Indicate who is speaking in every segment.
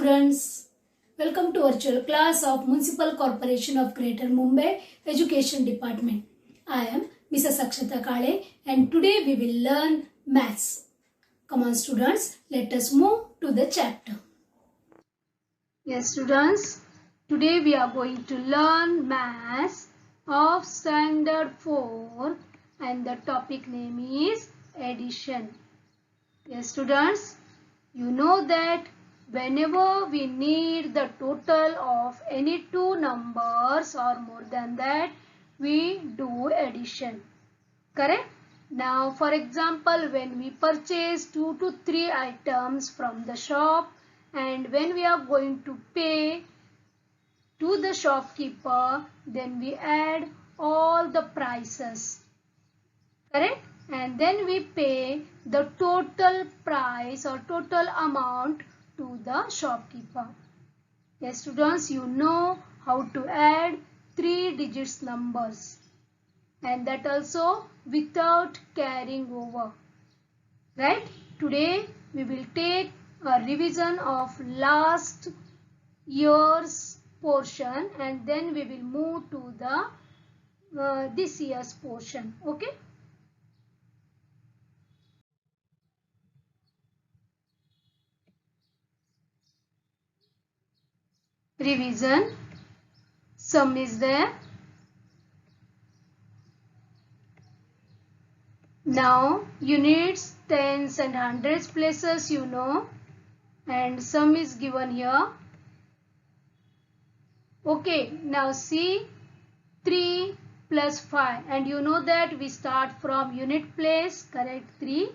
Speaker 1: students, welcome to virtual class of Municipal Corporation of Greater Mumbai Education Department. I am Mrs. Akshata Kale and today we will learn maths. Come on students, let us move to the chapter. Yes students, today we are going to learn maths of standard 4 and the topic name is addition. Yes students, you know that whenever we need the total of any two numbers or more than that, we do addition. Correct? Now, for example, when we purchase 2 to 3 items from the shop and when we are going to pay to the shopkeeper, then we add all the prices. Correct? And then we pay the total price or total amount to the shopkeeper. Yes students, you know how to add 3 digits numbers and that also without carrying over. Right? Today we will take a revision of last year's portion and then we will move to the this year's portion. Okay? Revision. Sum is there. Now units, tens and hundreds places you know and sum is given here. Okay, now see 3 plus 5 and you know that we start from unit place. Correct? 3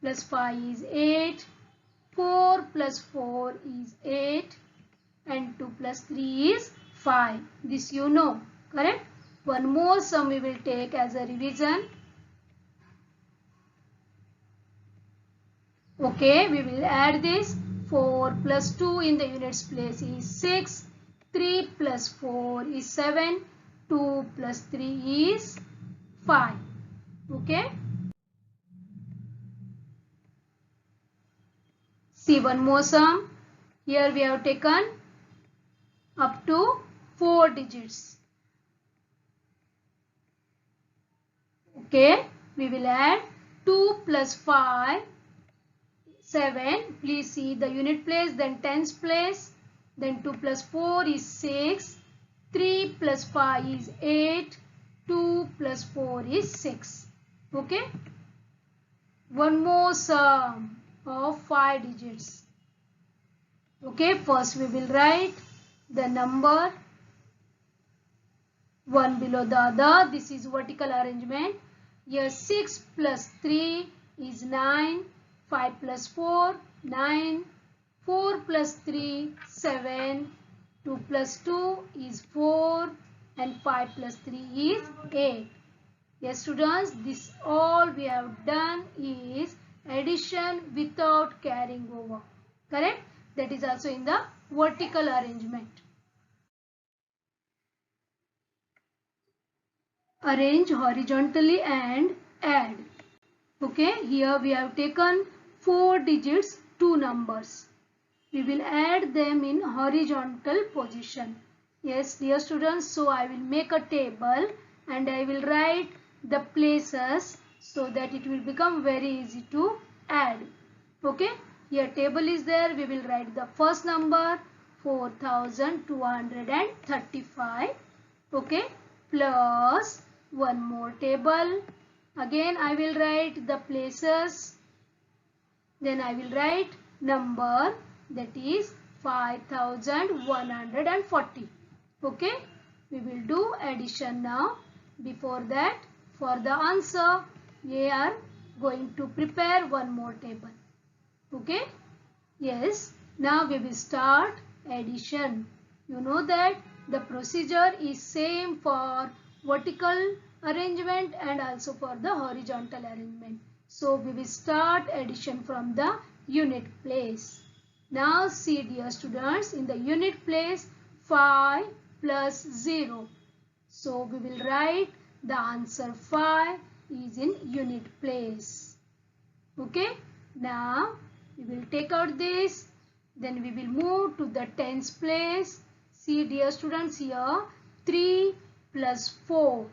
Speaker 1: plus 5 is 8. 4 plus 4 is 8 and 2 plus 3 is 5. This you know. Correct? One more sum we will take as a revision. Okay, we will add this. 4 plus 2 in the units place is 6. 3 plus 4 is 7. 2 plus 3 is 5. Okay. See one more sum. Here we have taken up to 4 digits. Okay. We will add 2 plus 5. 7. Please see the unit place, then tens place. Then 2 plus 4 is 6. 3 plus 5 is 8. 2 plus 4 is 6. Okay. One more sum of 5 digits. Okay. First we will write the number one below the other. This is vertical arrangement. Here 6 plus 3 is 9. 5 plus 4, 9. 4 plus 3, 7. 2 plus 2 is 4. And 5 plus 3 is 8. Yes students, this all we have done is addition without carrying over. Correct? That is also in the vertical arrangement. Arrange horizontally and add. Okay, here we have taken 4 digits, 2 numbers. We will add them in horizontal position. Yes, dear students, so I will make a table and I will write the places so that it will become very easy to add. Okay, here table is there. We will write the first number 4235. Okay, plus one more table. Again I will write the places. Then I will write number, that is 5140. Okay. We will do addition now. Before that, for the answer, we are going to prepare one more table. Okay. Yes. Now we will start addition. You know that the procedure is same for vertical arrangement and also for the horizontal arrangement. So we will start addition from the unit place. Now see dear students, in the unit place 5 plus 0. So we will write the answer 5 is in unit place. Okay. Now we will take out this. Then we will move to the tens place. See dear students, here 3 plus 4.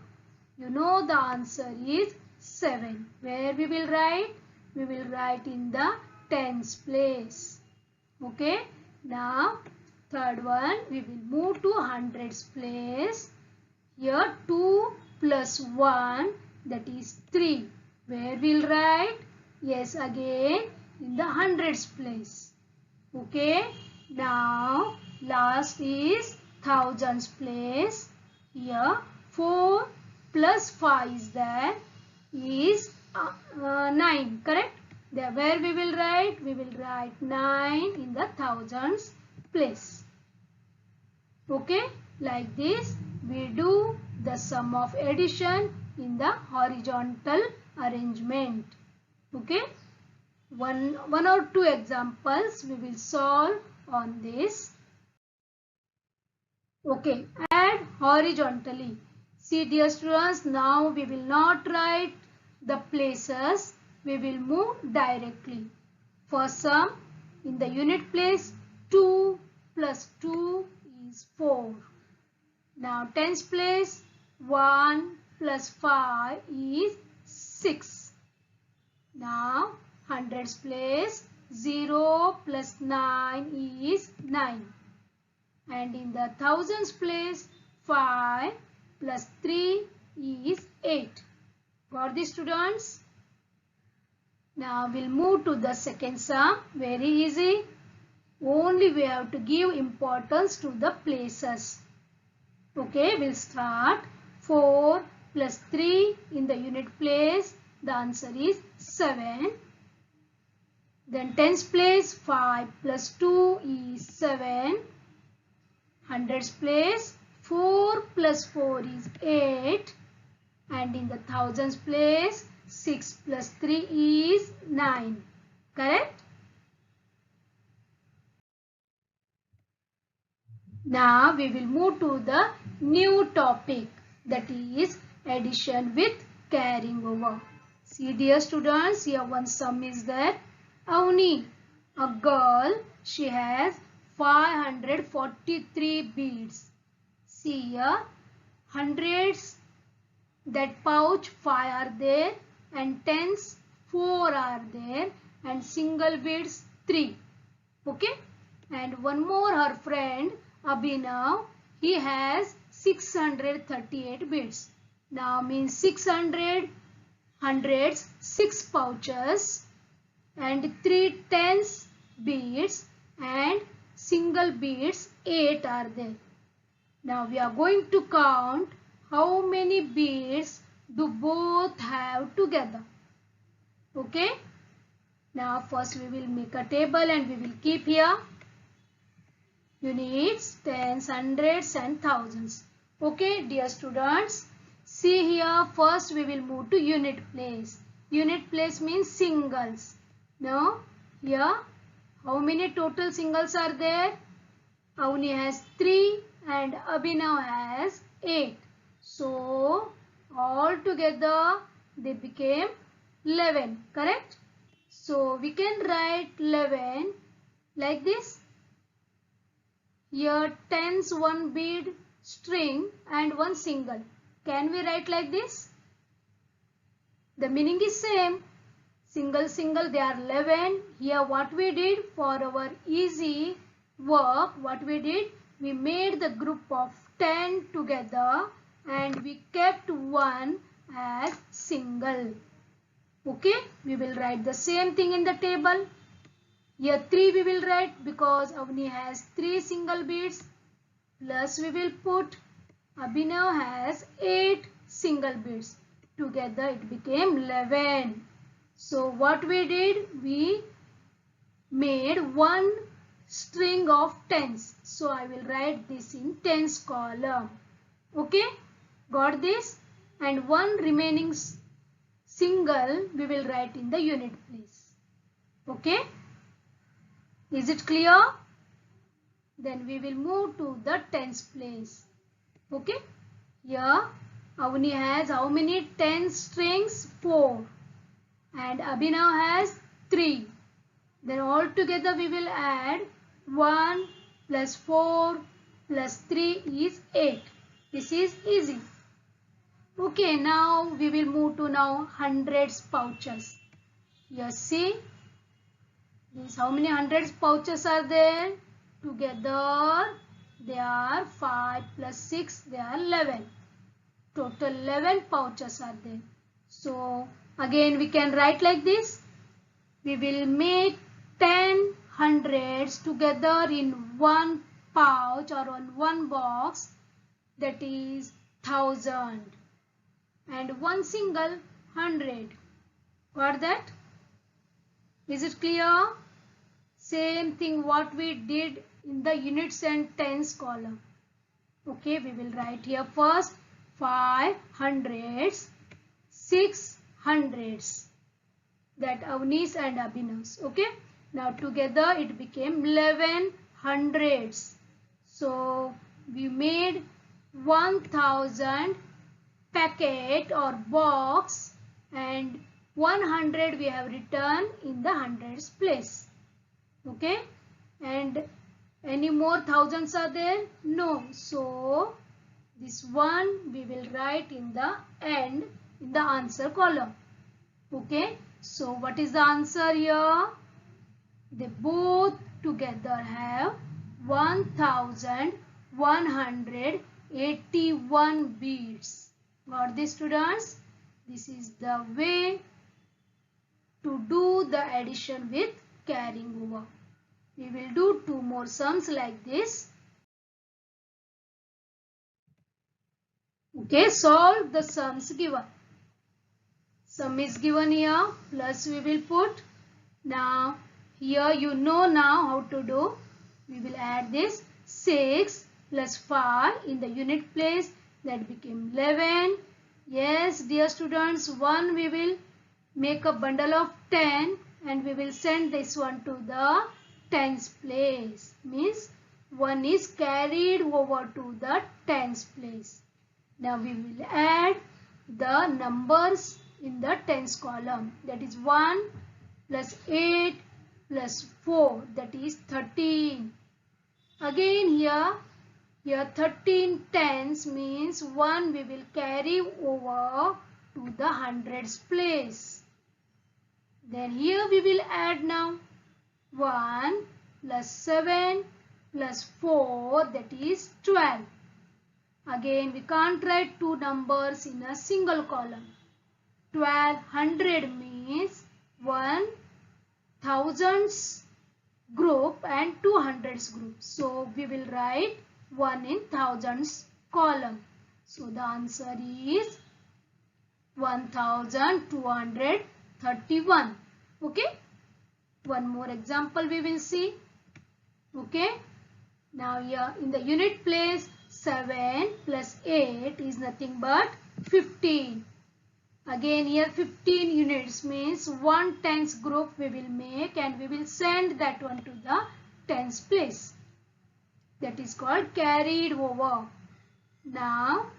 Speaker 1: You know the answer is 7. Where we will write? We will write in the tens place. Okay. Now third one, we will move to hundreds place. Here 2 plus 1, that is 3. Where we will write? Yes, again in the hundreds place. Okay. Now last is thousands place. Here 4 plus 5 is there, is 9, correct? There where we will write? We will write 9 in the thousands place. Okay, like this we do the sum of addition in the horizontal arrangement. Okay, one or two examples we will solve on this. Okay, add horizontally. See dear students, now we will not write the places, we will move directly. For sum, in the unit place, 2 plus 2 is 4. Now tens place, 1 plus 5 is 6. Now hundreds place, 0 plus 9 is 9. And in the thousands place, 5 plus 3 is 8. Got this, students? Now we'll move to the second sum. Very easy. Only we have to give importance to the places. Okay, we'll start. 4 plus 3 in the unit place. The answer is 7. Then tens place, 5 plus 2 is 7. Hundreds place, 4 plus 4 is 8. And in the thousands place, 6 plus 3 is 9. Correct? Now we will move to the new topic, that is addition with carrying over. See dear students, here one sum is there. Avni, a girl, she has 543 beads. See here, hundreds, that pouch 5 are there, and tens 4 are there, and single beads 3. Okay, and one more, her friend Abhinav, he has 638 beads. Now means 600 hundreds, 6 pouches, and 3 tens beads, and single beads 8 are there. Now we are going to count how many beads do both have together. Okay. Now first we will make a table and we will keep here units, tens, hundreds and thousands. Okay dear students. See here, first we will move to unit place. Unit place means singles. Now here how many total singles are there? Avni has 3 and Abhinav has 8. So all together they became 11. Correct? So we can write 11 like this. Here tens, 1 bead, string and 1 single. Can we write like this? The meaning is same. Single, single, they are 11. Here what we did for our easy work, what we did, we made the group of 10 together and we kept 1 as single. Okay, we will write the same thing in the table. Here 3 we will write because Avni has 3 single beads, plus we will put Abhinav has 8 single beads. Together it became 11. So what we did, we made 1 string of tens. So I will write this in tens column. Okay, got this? And 1 remaining single we will write in the unit place. Okay, is it clear? Then we will move to the tens place. Okay, here Avni has how many tens strings? 4. And Abhinav has 3. Then all together we will add 1 plus 4 plus 3 is 8. This is easy. Okay, now we will move to now hundreds pouches. Here see, these how many hundreds pouches are there? Together they are 5 plus 6, they are 11. Total 11 pouches are there. So again we can write like this. We will make 10 hundreds together in one pouch or on one box, that is 1000, and one single 100. Got that? Is it clear? Same thing what we did in the units and tens column. Okay, we will write here first 5 hundreds, 6 hundreds. That Avnish and Abhinav's. Okay. Now together it became 11 hundreds. So we made 1000 packet or box, and 100 we have written in the hundreds place. Okay. And any more thousands are there? No. So this one we will write in the end in the answer column. Okay. So what is the answer here? They both together have 1181 beads. Got this, students? This is the way to do the addition with carrying over. We will do two more sums like this. Okay, solve the sums given. Sum is given here, plus we will put. Now here you know now how to do. We will add this 6 plus 5 in the unit place, that became 11. Yes dear students, 1 we will make a bundle of 10 and we will send this one to the tens place. Means 1 is carried over to the tens place. Now we will add the numbers in the tens column, that is 1 plus 8 plus 4, that is 13. Again here 13 tens means 1 we will carry over to the hundreds place. Then here we will add now 1 plus 7 plus 4, that is 12. Again we can't write two numbers in a single column. 1200 means 1 thousands group and 200s group. So we will write 1 in thousands column. So the answer is 1231. Okay. One more example we will see. Okay. Now here in the unit place, 7 plus 8 is nothing but 15. Again here 15 units means 1 tens group we will make and we will send that one to the tens place. That is called carried over. Now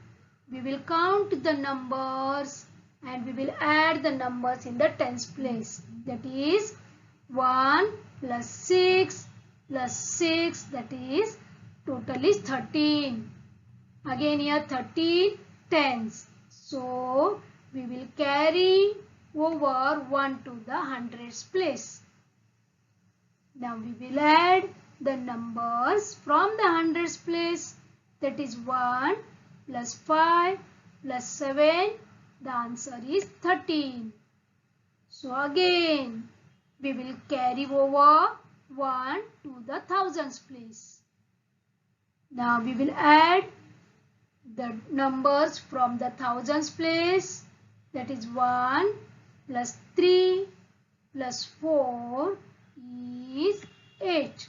Speaker 1: we will count the numbers and we will add the numbers in the tens place. That is 1 plus 6 plus 6, that is total is 13. Again here 13 tens. So we will carry over 1 to the hundreds place. Now we will add the numbers from the hundreds place, that is 1 plus 5 plus 7, the answer is 13. So again we will carry over 1 to the thousands place. Now we will add the numbers from the thousands place, that is 1 plus 3 plus 4 is 8.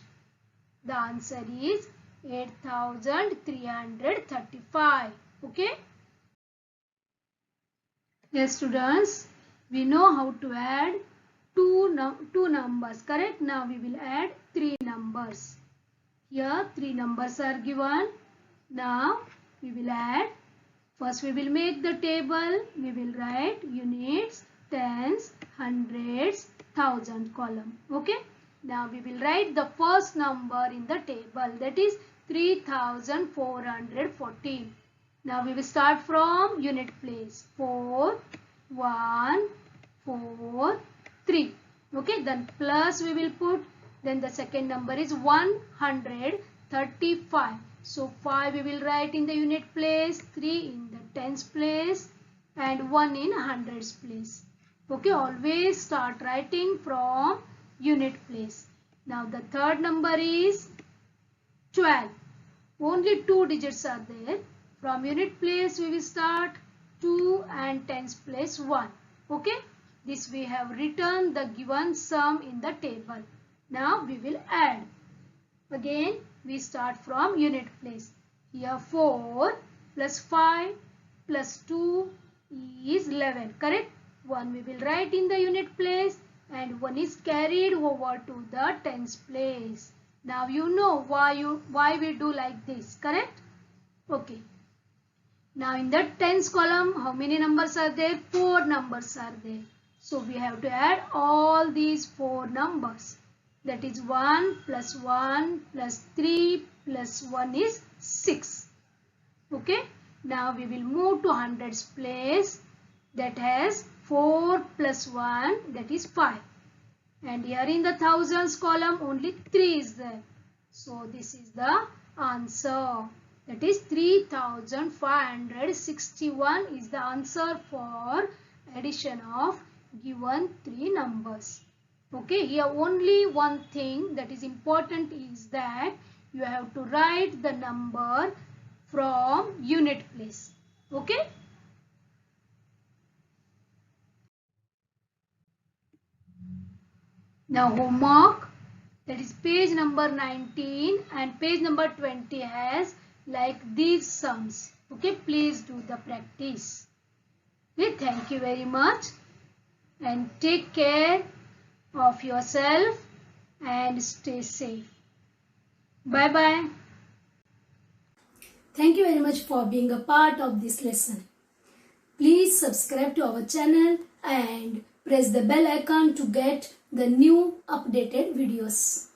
Speaker 1: The answer is 8335. Okay. Yes students, we know how to add two numbers, correct? Now we will add 3 numbers. Here 3 numbers are given. Now we will add. First we will make the table. We will write units, tens, hundreds, thousand column. Okay. Now we will write the first number in the table, that is 3414. Now we will start from unit place. 4, 1, 4, 3. Okay, then plus we will put. Then the second number is 135. So 5 we will write in the unit place, 3 in the tens place, and 1 in hundreds place. Okay, always start writing from unit place. Now the third number is 12. Only 2 digits are there. From unit place we will start 2 and tens place 1. Okay, this we have written the given sum in the table. Now we will add. Again we start from unit place. Here 4 plus 5 plus 2 is 11. Correct? 1 we will write in the unit place and 1 is carried over to the tens place. Now you know why we do like this. Correct? Okay. Now in the tens column, how many numbers are there? 4 numbers are there. So we have to add all these 4 numbers. That is 1 plus 1 plus 3 plus 1 is 6. Okay. Now we will move to hundreds place. That has 4 plus 1, that is 5. And here in the thousands column only 3 is there. So this is the answer. That is 3561 is the answer for addition of given 3 numbers. Okay, here only one thing that is important is that you have to write the number from unit place. Okay. Now homework, that is page number 19 and page number 20 has like these sums. Okay, please do the practice. Okay, thank you very much and take care of yourself and stay safe. Bye bye. Thank you very much for being a part of this lesson. Please subscribe to our channel and press the bell icon to get the new updated videos.